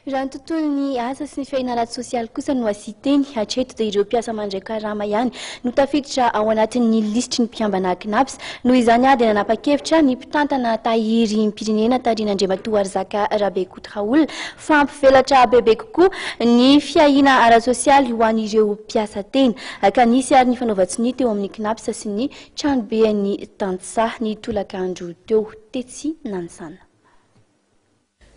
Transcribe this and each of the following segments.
Raha ny tontolon'ny asa sy ny fiainana sosialy kosa no asiteny hatreto dia ireo mpiasa mandran-karama ihany no tafiditra ao anatin'ny lisitry ny mpiambana KNAPS. Noho izany dia nanapa-kevitra ny mpitantana tahirim-pirenena Tarinandriamatoa Arzaka Rabekoutraoul fa hampivelatra bebe kokoa ny fiaina ara-sosialy ho an'ireo mpiasa teny. Ka nisy ary ny fanaovan-tsiny teo amin'ny KNAPS sy ny tranoben'ny Tantsaha ny tolakandro teo Tetsy Nansana.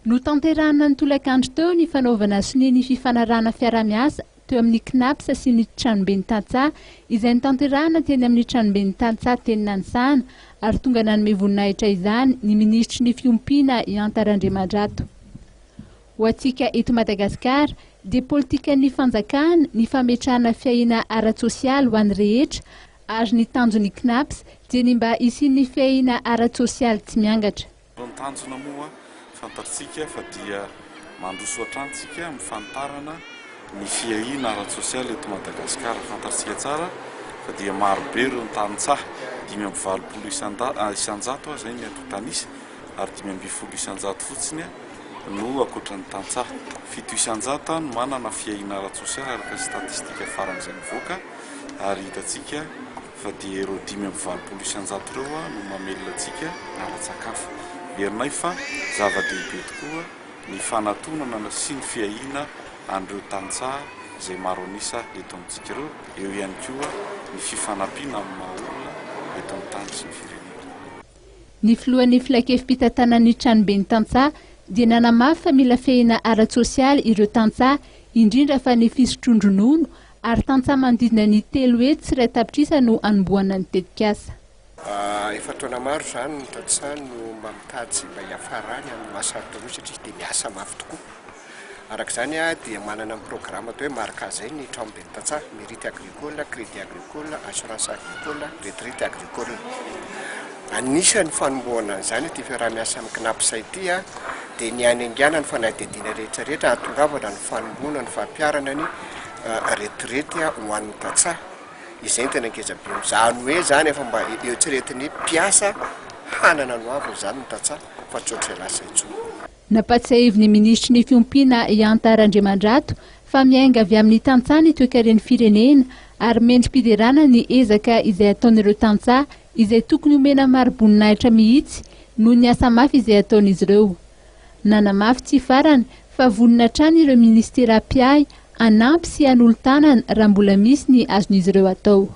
No tanterahana ny tolakandro teo ny fanaovana siny ny fifanarahana fiara-miasa teo amin'ny KNAPS sy ny tranoben'ny Tantsaha izay nitanterahana teny amin'ny tranoben'ny Tantsaha teny Nansana ary tonga nanome voninahitra izany ny ministry ny fiompiana Ianta Randriamandrato. Ho antsika eto Madagasikara dia politikan'ny fanjakana ny fametrahana fiaina ara-sosialy ho an'ny rehetra ary ny tanjon'ny KNAPS dia ny mba isian'ny fiaina ara-sosialy tsy miangatra. Fantatsika fa dia mandroso atrantsika mifantarana ny fiaina ara-sosialy eto Madagasikara. Fantatsika tsara fa dia marobe ireo ny Tantsaha 520 isanjato zay ny antotanisa ary 520 isanjato fotsiny no akoatran'ny Tantsaha. 7 isanjato no manana fiaina ara-sosialy araka statistika faran'izay mivoaka ary hitatsika fa dia ireo 520 isanjato ireo no mamelona antsika ara-tsakafo. Verinay fa zava-dehibe tokoa ny fanatonana sy ny fiaina an'ireo Tantsaha izay maro anisa eto amintsika ireo. Eo ihany koa ny fifanampiana amin'ny maha-olona eto amin'ny tany sy ny firenena. Ny filohan'ny filakevim-pitantanan'ny tranoben'ny Tantsaha dia nanamafy fa mila fiaina ara-sosialy ireo Tantsaha indrindra fa ny fisotrondronono ary Tantsaha manodidina ny 3 hetsy sy 1 tapitrisa no anombohana ny tetikasa. Efa taona maro zany ny Tantsaha no mamitady mba hiafarany amin'ny mahasarotra roa satria dia miasa mafy tokoa. Araka izany dia manana amin'ny programme atao hoe marika zay ny tranoben'ny Tantsaha: mérite agricole, crédit agricole, assurance agricole, retraite agricole. Anisan'ny fanombohana an'izany ity fiaraha-miasa amin'ny KNAPS ity dia ny anaingiana ny fanadihadiana rehetrarehetra ahatongavana ny fanombohana ny fampiarana ny retraite ho an'ny Tantsaha. Izay tena ngezabe izany hoe zany efa mba eritreretin'ny mpiasa hanana no avy izany ny Tantsaha fa tsotra lasa intsony. Nampatsiahivy ny ministry ny fiompiana Ianta Randriamandrato fa miainga avy amin'ny Tantsaha ny toe-karen'ny firenena ary mendrim-piderana ny ezaka izay ataon'ireo Tantsaha izay tokony homena maro-boninahitra mihitsy noho ny asa mafy izay ataon'izy ireo. Nanamafy tsy farany fa vonina hatrany ireo ministera mpiay hanampy sy hanolo tanana raha mbola misy ny azon'izy ireo atao.